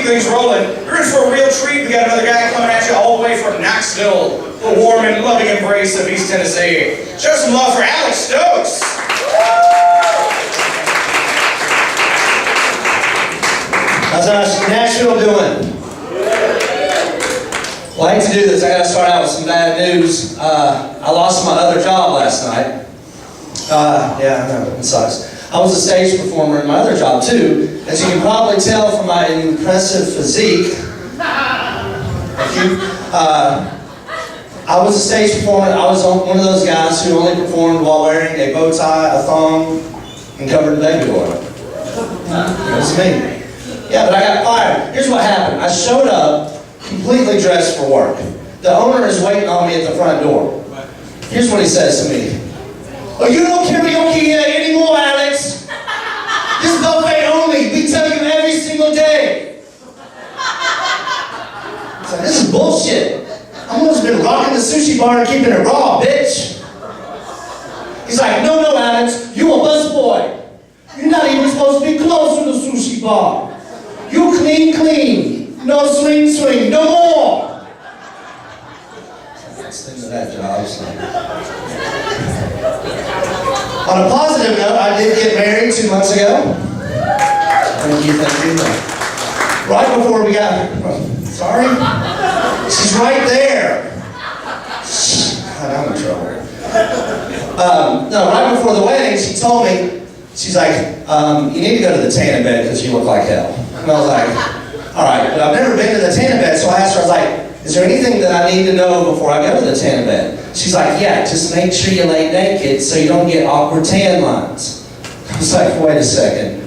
things rolling. You're in for a real treat. We got another guy coming at you all the way from Nashville, the warm and loving embrace of East Tennessee. Show some love for Alex Stokes. How's Nashville doing? Well, I hate to do this. I got to start out with some bad news. I lost my other job last night. Yeah, I know, it sucks. I was a stage performer in my other job too. As you can probably tell from my impressive physique. Thank you. I was a stage performer. I was one of those guys who only performed while wearing a bow tie, a thong, and covered in baby oil. That's me. Yeah, but I got fired. Here's what happened. I showed up completely dressed for work. The owner is waiting on me at the front door. Here's what he says to me. Oh, you don't karaoke here anymore, Alex. This is buffet only. We tell you every single day. It's like, this is bullshit. I've almost been rocking the sushi bar and keeping it raw, bitch. He's like, no, Alex, you a busboy. You're not even supposed to be close to the sushi bar. You clean. No swing, no more. Let's think of that job. So. On a positive note, I did get married 2 months ago. Thank you. Right before we got, sorry? She's right there. God, I'm in trouble. No, right before the wedding, she told me, she's like, you need to go to the tanning bed because you look like hell. And I was like, all right, but I've never been to the tanning bed, so I asked her, I was like, is there anything that I need to know before I go to the tanning bed? She's like, yeah, just make sure you lay naked so you don't get awkward tan lines. I was like, wait a second.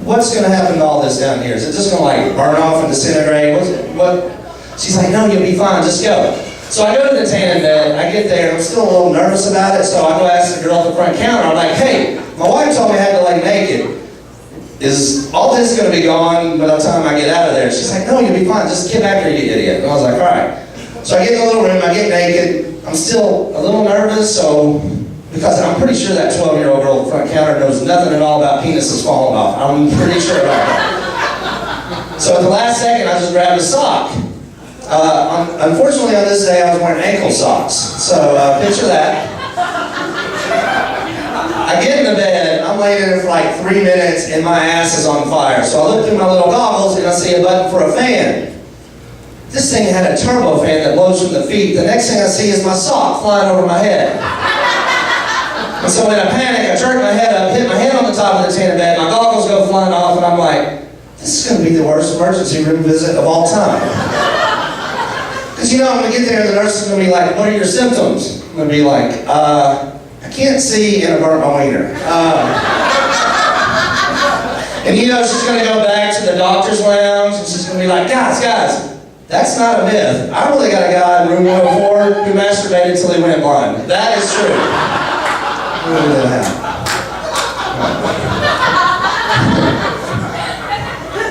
What's going to happen to all this down here? Is it just going to like burn off and disintegrate? What? She's like, no, you'll be fine, just go. So I go to the tanning bed, I get there, I'm still a little nervous about it, so I go ask the girl at the front counter, I'm like, hey, my wife told me I had to lay naked. Is all this going to be gone by the time I get out of there? She's like, no, you'll be fine. Just get back here, you idiot. And I was like, all right. So I get in the little room, I get naked. I'm still a little nervous, because I'm pretty sure that 12-year-old girl at the front counter knows nothing at all about penises falling off. I'm pretty sure about that. So at the last second, I just grabbed a sock. Unfortunately, on this day, I was wearing ankle socks. So picture that. I get in the bed, I'm laying in there for like 3 minutes and my ass is on fire. So I look through my little goggles and I see a button for a fan. This thing had a turbo fan that blows from the feet. The next thing I see is my sock flying over my head. And so in a panic, I jerk my head up, hit my head on the top of the tanning bed, my goggles go flying off, and I'm like, this is going to be the worst emergency room visit of all time. Because you know, I'm going to get there and the nurse is going to be like, what are your symptoms? I'm going to be like, I can't see and I burnt my wiener. And you know, she's going to go back to the doctor's lounge and she's going to be like, guys, that's not a myth. I really got a guy in room 104 who masturbated until he went blind. That is true. Really didn't happen.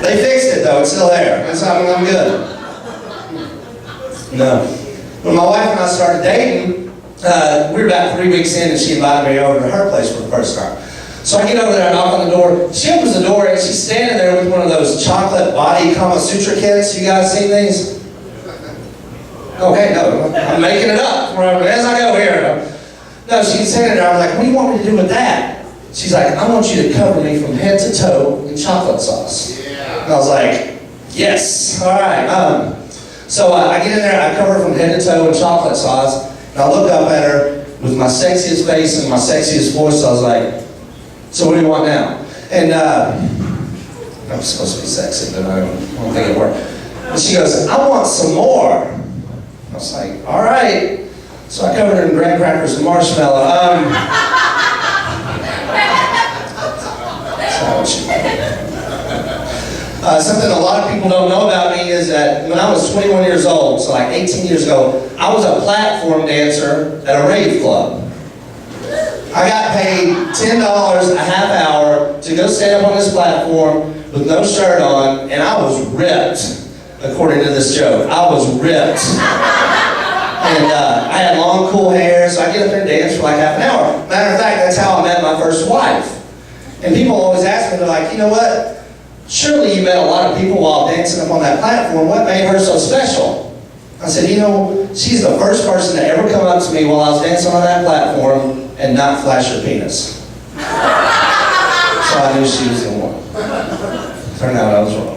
They fixed it though, it's still there. That's how I'm good. No. When my wife and I started dating, we were about 3 weeks in and she invited me over to her place for the first time. So I get over there, I knock on the door. She opens the door and she's standing there with one of those chocolate body Kama Sutra kits. You guys seen these? Okay, no, I'm making it up as I go here. No, she's standing there. I'm like, what do you want me to do with that? She's like, I want you to cover me from head to toe in chocolate sauce. Yeah. And I was like, yes, all right. So I get in there, I cover her from head to toe in chocolate sauce. And I look up at her with my sexiest face and my sexiest voice. I was like, so what do you want now? And I'm supposed to be sexy, but I don't think it worked. And she goes, I want some more. I was like, all right. So I covered her in graham crackers and marshmallow. Something a lot of people don't know about me is that when I was 21 years old, so like 18 years ago, I was a platform dancer at a rave club. I got paid $10 a half hour to go stand up on this platform with no shirt on, and I was ripped, according to this joke. I was ripped. And I had long, cool hair, so I get up there and dance for like half an hour. Matter of fact, that's how I met my first wife. And people always ask me, they're like, you know what? surely you met a lot of people while dancing up on that platform. What made her so special? I said, you know, she's the first person to ever come up to me while I was dancing on that platform and not flash her penis. So I knew she was the one. Turned out I was wrong.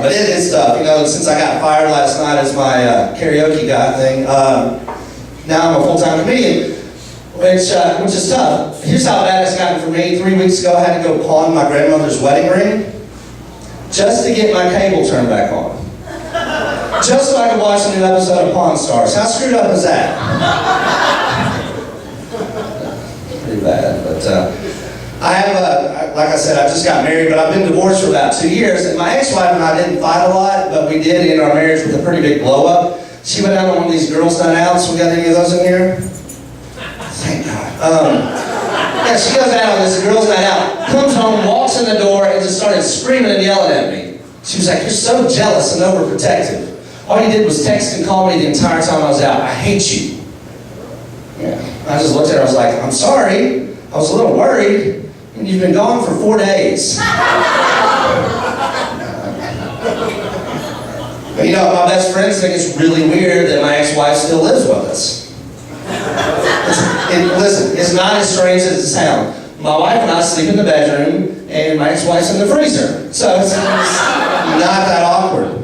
But it is tough. You know, since I got fired last night as my karaoke guy thing, now I'm a full-time comedian, which is tough. Here's how bad it's gotten for me. 3 weeks ago, I had to go pawn my grandmother's wedding ring just to get my cable turned back on. Just so I could watch a new episode of Pawn Stars. How screwed up is that? Pretty bad, but I have like I said, I just got married, but I've been divorced for about 2 years, and my ex-wife and I didn't fight a lot, but we did end our marriage with a pretty big blow-up. She went out on one of these girls' night outs. We got any of those in here? Thank God. Yeah, she goes out on this girls' night out, comes home, walks in the door, and just started screaming and yelling at me. She was like, "You're so jealous and overprotective. All you did was text and call me the entire time I was out. I hate you." Yeah. I just looked at her, I was like, "I'm sorry. I was a little worried. And you've been gone for 4 days." But you know, my best friends think it's really weird that my ex-wife still lives with us. Listen, it's not as strange as it sounds. My wife and I sleep in the bedroom, and my ex-wife's in the freezer. So it's not that awkward.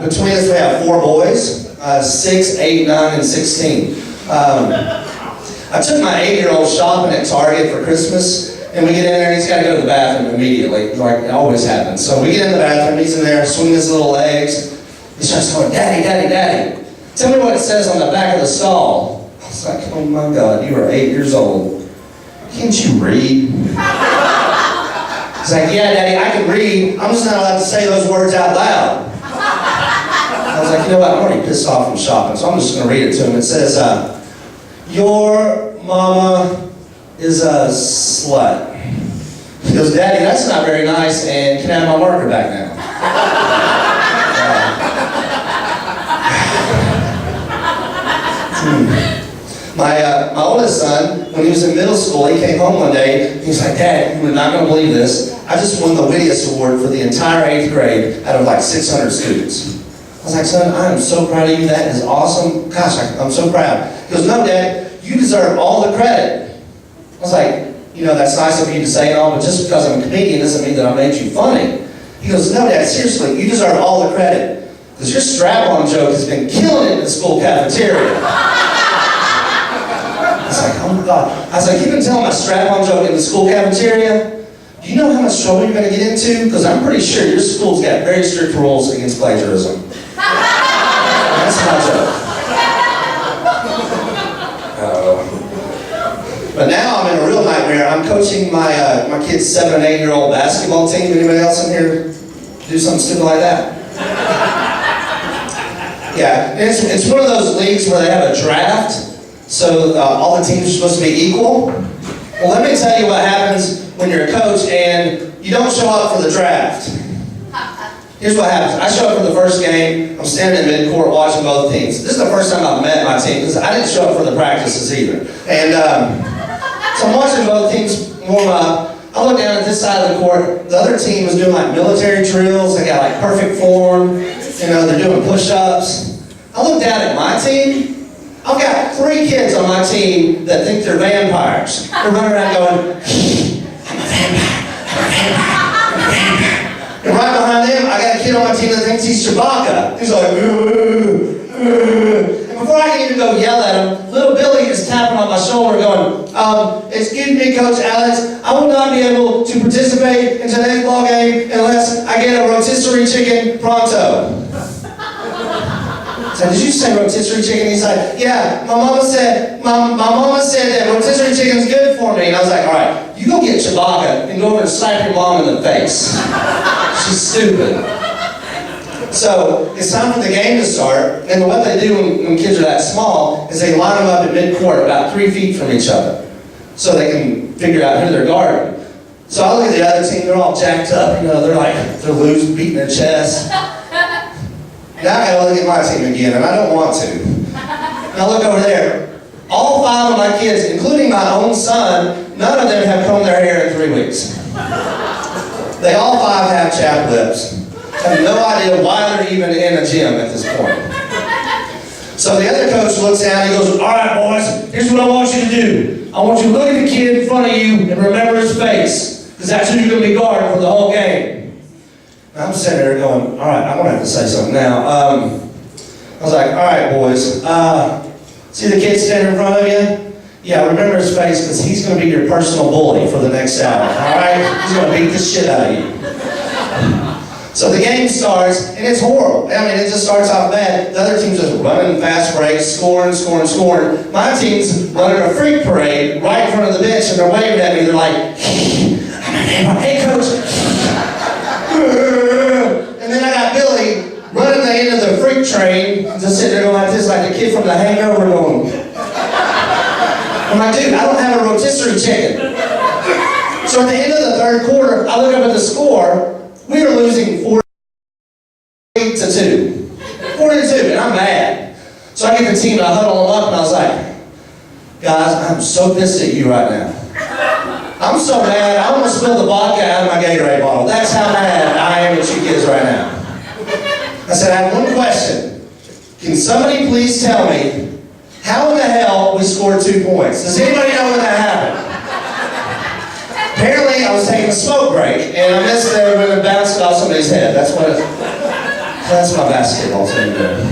Between us, we have 4 boys, 6, 8, 9, and 16. I took my 8-year-old shopping at Target for Christmas, and we get in there, and he's got to go to the bathroom immediately, like it always happens. So we get in the bathroom, he's in there, swinging his little legs. He starts going, "Daddy, Daddy, Daddy, tell me what it says on the back of the stall." I was like, "Oh my God, you are 8 years old. Can't you read?" He's like, "Yeah, Daddy, I can read. I'm just not allowed to say those words out loud." I was like, "You know what, I'm already pissed off from shopping, so I'm just going to read it to him." It says, "Your mama is a slut." He goes, "Daddy, that's not very nice, and can I have my marker back now?" My oldest son, when he was in middle school, he came home one day, he was like, "Dad, you're not going to believe this. I just won the wittiest award for the entire 8th grade out of like 600 students." I was like, "Son, I am so proud of you. That is awesome. Gosh, I'm so proud." He goes, "No, Dad, you deserve all the credit." I was like, "You know, that's nice of you to say and all, but just because I'm a comedian doesn't mean that I made you funny." He goes, "No, Dad, seriously, you deserve all the credit. Because your strap-on joke has been killing it in the school cafeteria." I was like, "Oh my God." I was like, "You've been telling my strap-on joke in the school cafeteria? Do you know how much trouble you're going to get into? Because I'm pretty sure your school's got very strict rules against plagiarism." That's my joke. But now I'm in a real nightmare. I'm coaching my kid's 7 and 8-year-old basketball team. Anybody else in here do something stupid like that? Yeah, and it's one of those leagues where they have a draft, so all the teams are supposed to be equal. Well, let me tell you what happens when you're a coach and you don't show up for the draft. Here's what happens. I show up for the first game. I'm standing in midcourt watching both teams. This is the first time I've met my team because I didn't show up for the practices either. And so I'm watching both teams warm up. I look down at this side of the court. The other team is doing like military drills. They got like perfect form. You know, they're doing push-ups. I look down at my team. I've got 3 kids on my team that think they're vampires. They're running around going, "I'm a vampire, I'm a vampire, I'm a vampire." And right behind them, I got a kid on my team that thinks he's Chewbacca. He's like, "Ooh, ooh." And before I can even go yell at him, little Billy is tapping on my shoulder going, "Excuse me, Coach Alex, I will not be able to participate in today's ball game unless I get a rotisserie chicken pronto." So, "Did you say rotisserie chicken?" He's like, "Yeah, my mama said that rotisserie chicken's good for me." And I was like, "All right, you go get Chewbacca and go over and slap your mom in the face. She's stupid." So it's time for the game to start, and what they do when kids are that small is they line them up at midcourt about 3 feet from each other so they can figure out who they're guarding. So I look at the other team, they're all jacked up, you know, they're loose, beating their chest. Now I gotta look at my team again, and I don't want to. And I look over there, all 5 5 of my kids, including my own son, none of them have combed their hair in 3 weeks. They all 5 have chapped lips. I have no idea why they're even in a gym at this point. So the other coach looks down and he goes, all right, boys, here's what I want you to do. I want you to look at the kid in front of you and remember his face, because that's who you're going to be guarding for the whole game. And I'm sitting there going, all right, I'm going to have to say something now. I was like, all right, boys, see the kid standing in front of you? Yeah, remember his face, because he's going to be your personal bully for the next hour, all right? He's going to beat the shit out of you. So the game starts, and it's horrible. I mean, it just starts off bad. The other team's just running fast breaks, scoring. My team's running a freak parade right in front of the bench, and they're waving at me. They're like, hey, coach. And then I got Billy running the end of the freak train, just sitting there going like this, like a kid from The Hangover going. I'm like, dude, I don't have a rotisserie chicken. So at the end of the third quarter, I look up at the score. We were losing 40-2. 40-2, and I'm mad. So I get the team and I huddle them up and I was like, guys, I'm so pissed at you right now. I'm so mad, I almost spilled the vodka out of my Gatorade bottle. That's how mad I am at you kids right now. I said, I have one question. Can somebody please tell me how in the hell we scored 2 points? Does anybody know when that happened? Apparently, I was taking a smoke break, and I missed it when it bounced off somebody's head. That's my basketball team doing.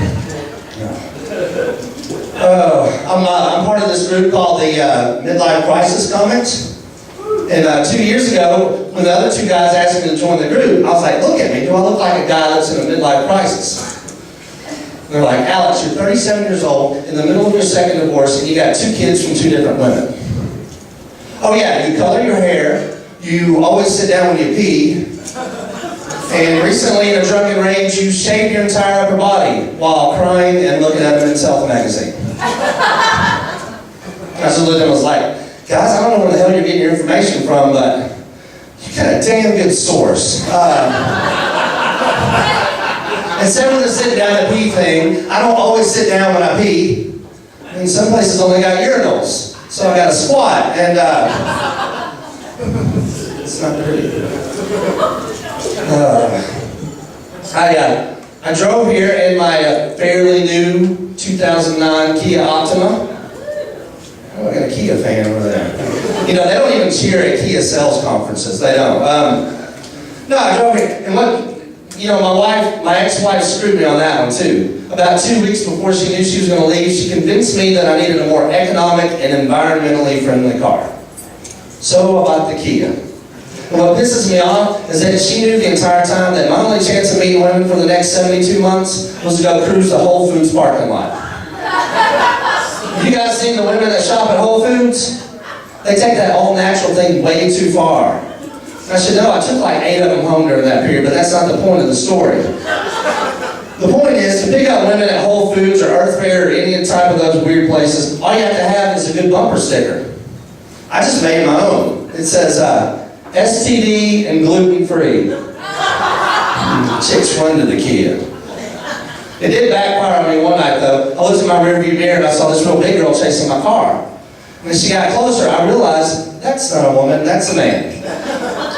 I'm part of this group called the Midlife Crisis Comics. And 2 years ago, when the other 2 guys asked me to join the group, I was like, look at me. Do I look like a guy that's in a midlife crisis? And they're like, Alex, you're 37 years old, in the middle of your second divorce, and you got 2 kids from 2 different women. Oh yeah, you color your hair, you always sit down when you pee, and recently in a drunken rage, you shave your entire upper body while crying and looking at a Men's Health magazine. I just looked at him and was like, guys, I don't know where the hell you're getting your information from, but you got a damn good source. Instead of the sit down and pee thing, I don't always sit down when I pee. I mean, some places only got urinals. So I got a squat, and it's not pretty. I drove here in my fairly new 2009 Kia Optima. Oh, I got a Kia fan over there. You know, they don't even cheer at Kia sales conferences. They don't. No, I drove here, and look, you know, my ex-wife screwed me on that one too. About 2 weeks before she knew she was going to leave, she convinced me that I needed a more economic and environmentally friendly car. So I bought the Kia. And what pisses me off is that she knew the entire time that my only chance of meeting women for the next 72 months was to go cruise the Whole Foods parking lot. Have you guys seen the women that shop at Whole Foods? They take that all-natural thing way too far. I should know, I took like 8 of them home during that period, but that's not the point of the story. The point is, to pick up women at Whole Foods or Earth Fare or any type of those weird places, all you have to have is a good bumper sticker. I just made my own. It says, STD and gluten-free. Chicks run to the Kia. It did backfire on me one night, though. I looked in my rearview mirror and I saw this real big girl chasing my car. When she got closer, I realized, that's not a woman, that's a man.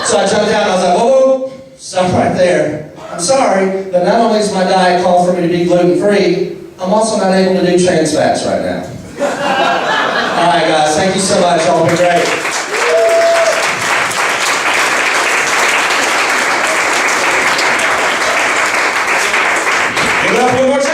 So I jumped out and I was like, whoa, stop right there. I'm sorry, but not only is my diet called for me to be gluten-free, I'm also not able to do trans fats right now. All right, guys, thank you so much. Y'all been great. Give it up one more time.